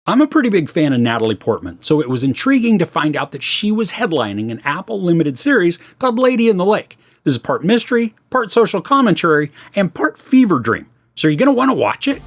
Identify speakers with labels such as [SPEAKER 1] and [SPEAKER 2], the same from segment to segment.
[SPEAKER 1] I'm a pretty big fan of Natalie Portman, so it was intriguing to find out that she was headlining an Apple limited series called Lady in the Lake. This is part mystery, part social commentary, and part fever dream. So are you going to want to watch it?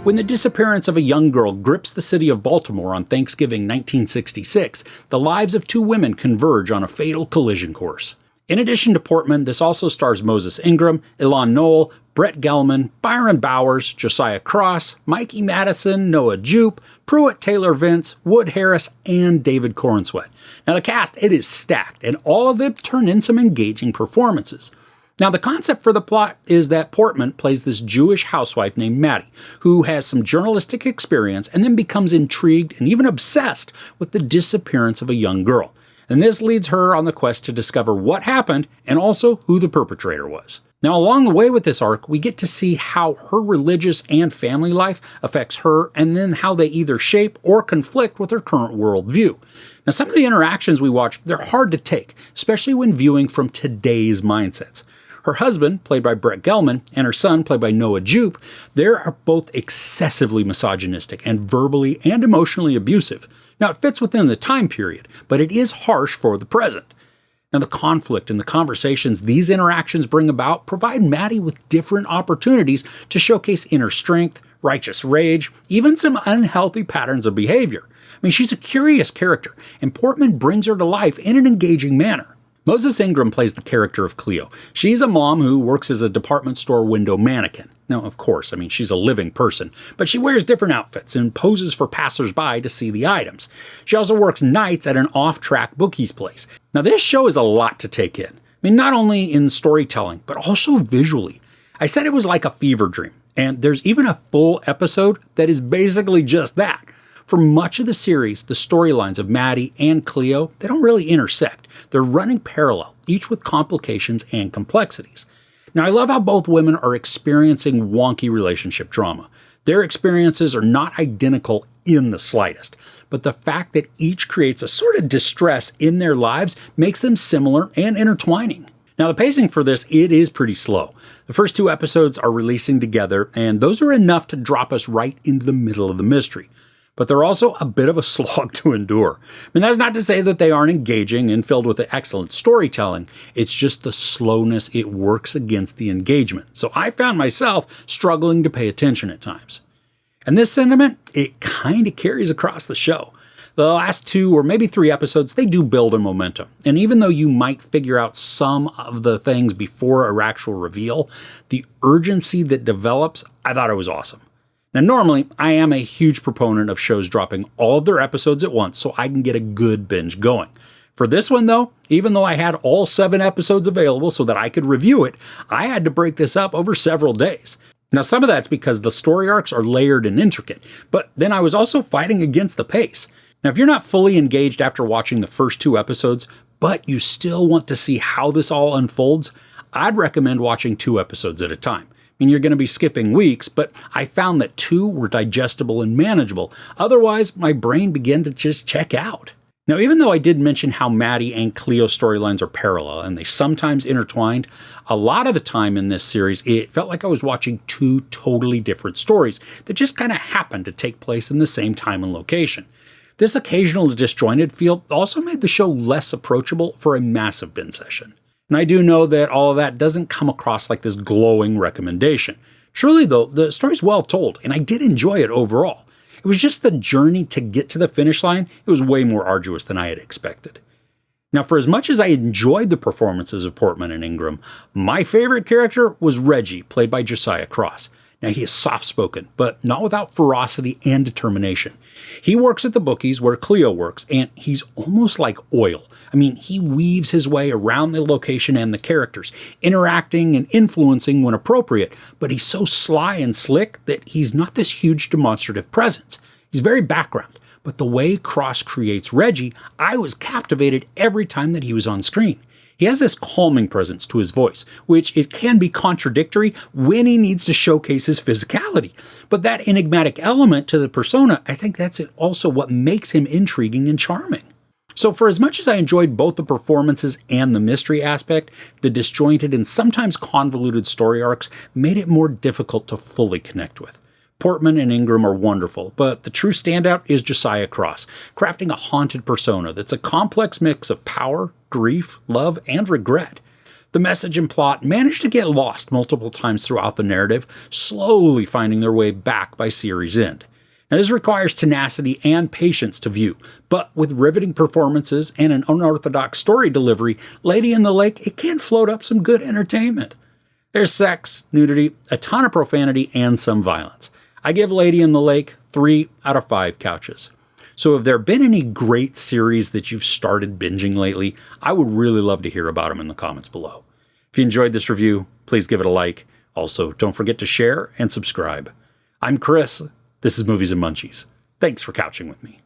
[SPEAKER 1] When the disappearance of a young girl grips the city of Baltimore on Thanksgiving 1966, the lives of two women converge on a fatal collision course. In addition to Portman, this also stars Moses Ingram, Noel, Brett Gelman, Byron Bowers, Josiah Cross, Mikey Madison, Noah Jupe, Pruitt Taylor Vince, Wood Harris, and David Corenswet. Now the cast, it is stacked, and all of them turn in some engaging performances. Now the concept for the plot is that Portman plays this Jewish housewife named Maddie, who has some journalistic experience and then becomes intrigued and even obsessed with the disappearance of a young girl. And this leads her on the quest to discover what happened and also who the perpetrator was. Now, along the way with this arc, we get to see how her religious and family life affects her, and then how they either shape or conflict with her current worldview. Now, some of the interactions we watch, they're hard to take, especially when viewing from today's mindsets. Her husband, played by Brett Gelman, and her son, played by Noah Jupe, they are both excessively misogynistic and verbally and emotionally abusive. Now, it fits within the time period, but it is harsh for the present. Now, the conflict and the conversations these interactions bring about provide Maddie with different opportunities to showcase inner strength, righteous rage, even some unhealthy patterns of behavior. I mean, she's a curious character, and Portman brings her to life in an engaging manner. Moses Ingram plays the character of Cleo. She's a mom who works as a department store window mannequin. Now, of course, she's a living person, but she wears different outfits and poses for passersby to see the items. She also works nights at an off-track bookies place. Now, this show is a lot to take in. Not only in storytelling, but also visually. I said it was like a fever dream, and there's even a full episode that is basically just that. For much of the series, the storylines of Maddie and Cleo, they don't really intersect. They're running parallel, each with complications and complexities. Now, I love how both women are experiencing wonky relationship drama. Their experiences are not identical in the slightest, but the fact that each creates a sort of distress in their lives makes them similar and intertwining. Now, the pacing for this, it is pretty slow. The first two episodes are releasing together, and those are enough to drop us right into the middle of the mystery. But they're also a bit of a slog to endure. That's not to say that they aren't engaging and filled with excellent storytelling. It's just the slowness it works against the engagement. So I found myself struggling to pay attention at times. And this sentiment, it kind of carries across the show. The last 2 or maybe 3 episodes, they do build a momentum. And even though you might figure out some of the things before a actual reveal, the urgency that develops, I thought it was awesome. Now, normally, I am a huge proponent of shows dropping all of their episodes at once so I can get a good binge going. For this one, though, even though I had all 7 episodes available so that I could review it, I had to break this up over several days. Now, some of that's because the story arcs are layered and intricate, but then I was also fighting against the pace. Now, if you're not fully engaged after watching the first 2 episodes, but you still want to see how this all unfolds, I'd recommend watching 2 episodes at a time. You're going to be skipping weeks, but I found that 2 were digestible and manageable. Otherwise, my brain began to just check out. Now, even though I did mention how Maddie and Cleo storylines are parallel and they sometimes intertwined, a lot of the time in this series, it felt like I was watching 2 totally different stories that just kind of happened to take place in the same time and location. This occasional disjointed feel also made the show less approachable for a massive binge session. And I do know that all of that doesn't come across like this glowing recommendation. Truly, though, the story's well told, and I did enjoy it overall. It was just the journey to get to the finish line, it was way more arduous than I had expected. Now, for as much as I enjoyed the performances of Portman and Ingram, my favorite character was Reggie, played by Josiah Cross. Now, he is soft-spoken, but not without ferocity and determination. He works at the bookies where Cleo works, and he's almost like oil. He weaves his way around the location and the characters, interacting and influencing when appropriate, but he's so sly and slick that he's not this huge demonstrative presence. He's very background, but the way Cross creates Reggie, I was captivated every time that he was on screen. He has this calming presence to his voice, which it can be contradictory when he needs to showcase his physicality. But that enigmatic element to the persona, I think that's also what makes him intriguing and charming. So for as much as I enjoyed both the performances and the mystery aspect, the disjointed and sometimes convoluted story arcs made it more difficult to fully connect with. Portman and Ingram are wonderful, but the true standout is Josiah Cross, crafting a haunted persona that's a complex mix of power, grief, love, and regret. The message and plot manage to get lost multiple times throughout the narrative, slowly finding their way back by series end. Now, this requires tenacity and patience to view, but with riveting performances and an unorthodox story delivery, Lady in the Lake, it can float up some good entertainment. There's sex, nudity, a ton of profanity, and some violence. I give Lady in the Lake 3 out of 5 couches. So have there been any great series that you've started binging lately? I would really love to hear about them in the comments below. If you enjoyed this review, please give it a like. Also, don't forget to share and subscribe. I'm Chris. This is Movies and Munchies. Thanks for couching with me.